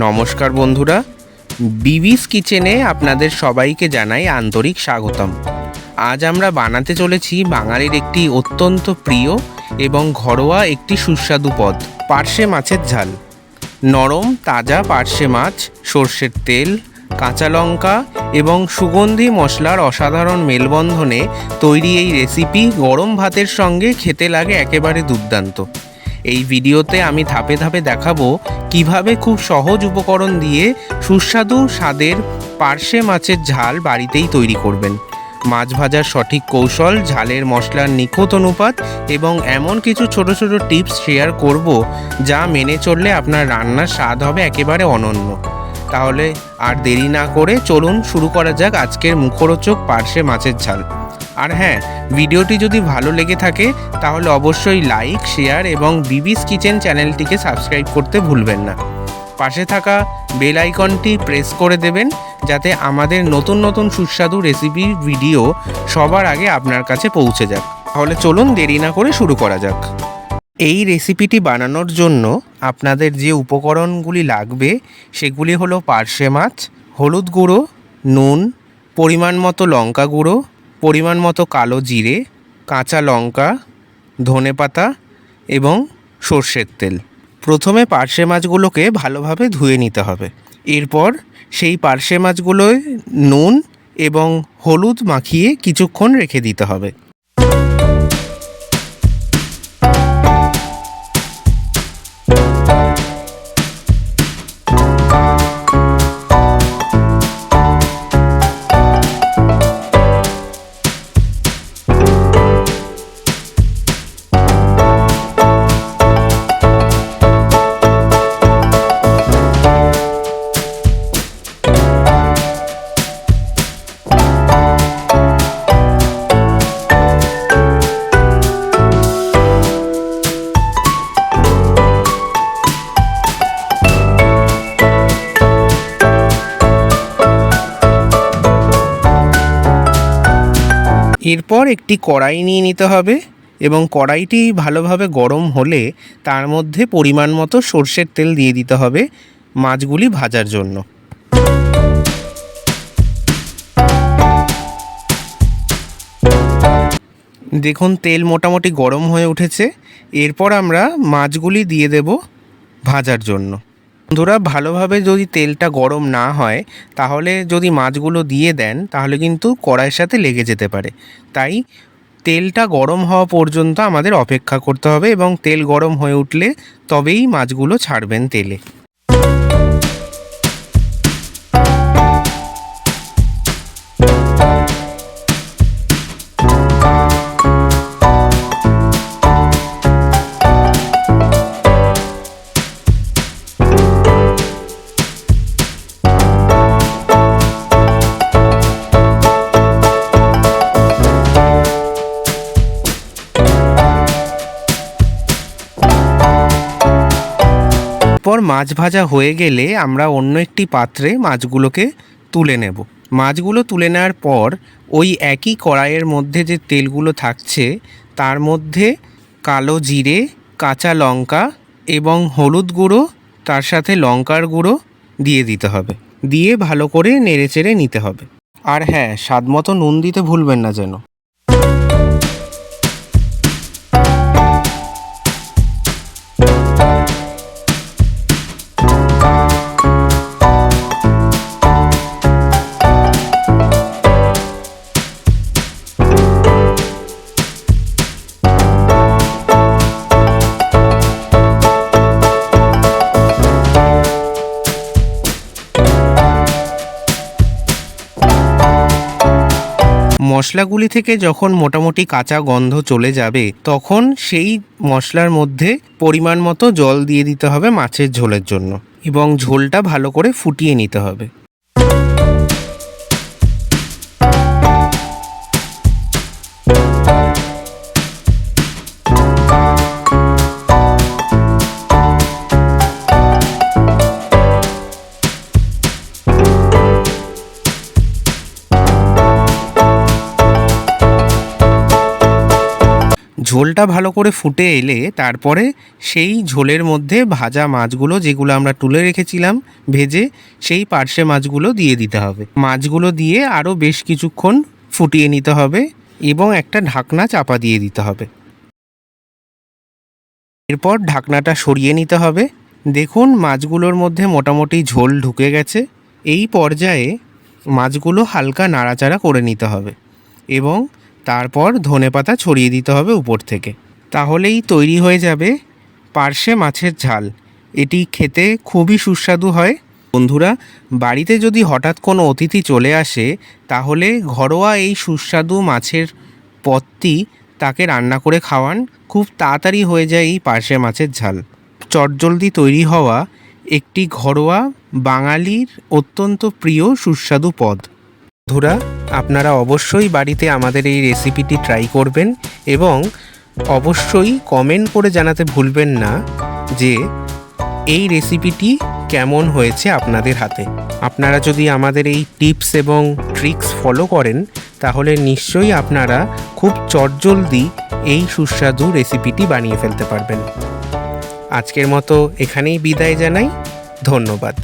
নমস্কার বন্ধুরা, বিবিস কিচেনে আপনাদের সবাইকে জানাই আন্তরিক স্বাগতম। আজ আমরা বানাতে চলেছি বাঙালির একটি অত্যন্ত প্রিয় এবং ঘরোয়া একটি সুস্বাদু পদ, পার্শে মাছের ঝাল। নরম তাজা পার্শে মাছ, সর্ষের তেল, কাঁচা লঙ্কা এবং সুগন্ধি মশলার অসাধারণ মেলবন্ধনে তৈরি এই রেসিপি গরম ভাতের সঙ্গে খেতে লাগে একেবারে দুর্দান্ত। এই ভিডিওতে আমি ধাপে ধাপে দেখাবো কিভাবে খুব সহজ উপকরণ দিয়ে সুস্বাদু স্বাদের পার্শে মাছের ঝাল বাড়িতেই তৈরি করবেন। মাছ ভাজার সঠিক কৌশল, ঝালের মশলার নিখুঁত অনুপাত এবং এমন কিছু ছোট ছোট টিপস শেয়ার করব যা মেনে চললে আপনার রান্নার স্বাদ হবে একেবারে অনন্য। তাহলে আর দেরি না করে চলুন শুরু করা যাক আজকের মুখরোচক পার্শে মাছের ঝাল। আর হ্যাঁ, ভিডিওটি যদি ভালো লেগে থাকে তাহলে অবশ্যই লাইক, শেয়ার এবং বিবিস কিচেন চ্যানেলটিকে সাবস্ক্রাইব করতে ভুলবেন না। পাশে থাকা বেল আইকনটি প্রেস করে দেবেন যাতে আমাদের নতুন নতুন সুস্বাদু রেসিপির ভিডিও সবার আগে আপনার কাছে পৌঁছে যাক। তাহলে চলুন দেরি না করে শুরু করা যাক। এই রেসিপিটি বানানোর জন্য আপনাদের যে উপকরণগুলি লাগবে সেগুলি হলো পার্শে মাছ, হলুদ গুঁড়ো, নুন, পরিমাণ মতো লঙ্কা গুঁড়ো, পরিমাণ মতো কালো জিরে, কাঁচা লঙ্কা, ধনেপাতা এবং সর্ষের তেল। প্রথমে পার্শে মাছগুলোকে ভালোভাবে ধুয়ে নিতে হবে। এরপর সেই পার্শে মাছগুলোয় নুন এবং হলুদ মাখিয়ে কিছুক্ষণ রেখে দিতে হবে। এরপর একটি কড়াই নিয়ে নিতে হবে এবং কড়াইটি ভালোভাবে গরম হলে তার মধ্যে পরিমাণ মতো সর্ষের তেল দিয়ে দিতে হবে মাছগুলি ভাজার জন্য। দেখুন তেল মোটামুটি গরম হয়ে উঠেছে। এরপর আমরা মাছগুলি দিয়ে দেব ভাজার জন্য। বন্ধুরা, ভালোভাবে যদি তেলটা গরম না হয় তাহলে যদি মাছগুলো দিয়ে দেন তাহলে কিন্তু কড়াইয়ের সাথে লেগে যেতে পারে। তাই তেলটা গরম হওয়া পর্যন্ত আমাদের অপেক্ষা করতে হবে এবং তেল গরম হয়ে উঠলে তবেই মাছগুলো ছাড়বেন তেলে। পর মাছ ভাজা হয়ে গেলে আমরা অন্য একটি পাত্রে মাছগুলোকে তুলে নেব। মাছগুলো তুলে নেওয়ার পর ওই একই কড়াইয়ের মধ্যে যে তেলগুলো থাকছে তার মধ্যে কালো জিরে, কাঁচা লঙ্কা এবং হলুদ গুঁড়ো, তার সাথে লঙ্কার গুঁড়ো দিয়ে দিতে হবে। দিয়ে ভালো করে নেড়েচেড়ে নিতে হবে। আর হ্যাঁ, স্বাদ মতো নুন দিতে ভুলবেন না যেন। মশলাগুলি থেকে যখন মোটামুটি কাঁচা গন্ধ চলে যাবে তখন সেই মশলার মধ্যে পরিমাণ মতো জল দিয়ে দিতে হবে মাছের ঝোলের জন্য এবং ঝোলটা ভালো করে ফুটিয়ে নিতে হবে। ঝোলটা ভালো করে ফুটে এলে তারপরে সেই ঝোলের মধ্যে ভাজা মাছগুলো, যেগুলো আমরা তুলে রেখেছিলাম ভেজে, সেই পার্শে মাছগুলো দিয়ে দিতে হবে। মাছগুলো দিয়ে আরও বেশ কিছুক্ষণ ফুটিয়ে নিতে হবে এবং একটা ঢাকনা চাপা দিয়ে দিতে হবে। এরপর ঢাকনাটা সরিয়ে নিতে হবে। দেখুন মাছগুলোর মধ্যে মোটামুটি ঝোল ঢুকে গেছে। এই পর্যায়ে মাছগুলো হালকা নাড়াচাড়া করে নিতে হবে এবং তারপর ধনেপাতা ছড়িয়ে দিতে হবে উপর থেকে। তাহলেই তৈরি হয়ে যাবে পার্শে মাছের ঝাল। এটি খেতে খুবই সুস্বাদু হয়। বন্ধুরা, বাড়িতে যদি হঠাৎ কোনো অতিথি চলে আসে তাহলে ঘরোয়া এই সুস্বাদু মাছের পদটি তাকে রান্না করে খাওয়ান। খুব তাড়াতাড়ি হয়ে যায় এই পার্শে মাছের ঝাল। চটজলদি তৈরি হওয়া একটি ঘরোয়া বাঙালির অত্যন্ত প্রিয় সুস্বাদু পদ। বন্ধুরা, আপনারা অবশ্যই বাড়িতে আমাদের এই রেসিপিটি ট্রাই করবেন এবং অবশ্যই কমেন্ট করে জানাতে ভুলবেন না যে এই রেসিপিটি কেমন হয়েছে আপনাদের হাতে। আপনারা যদি আমাদের এই টিপস এবং ট্রিক্স ফলো করেন তাহলে নিশ্চয়ই আপনারা খুব চটজলদি এই সুস্বাদু রেসিপিটি বানিয়ে ফেলতে পারবেন। আজকের মতো এখানেই বিদায় জানাই। ধন্যবাদ।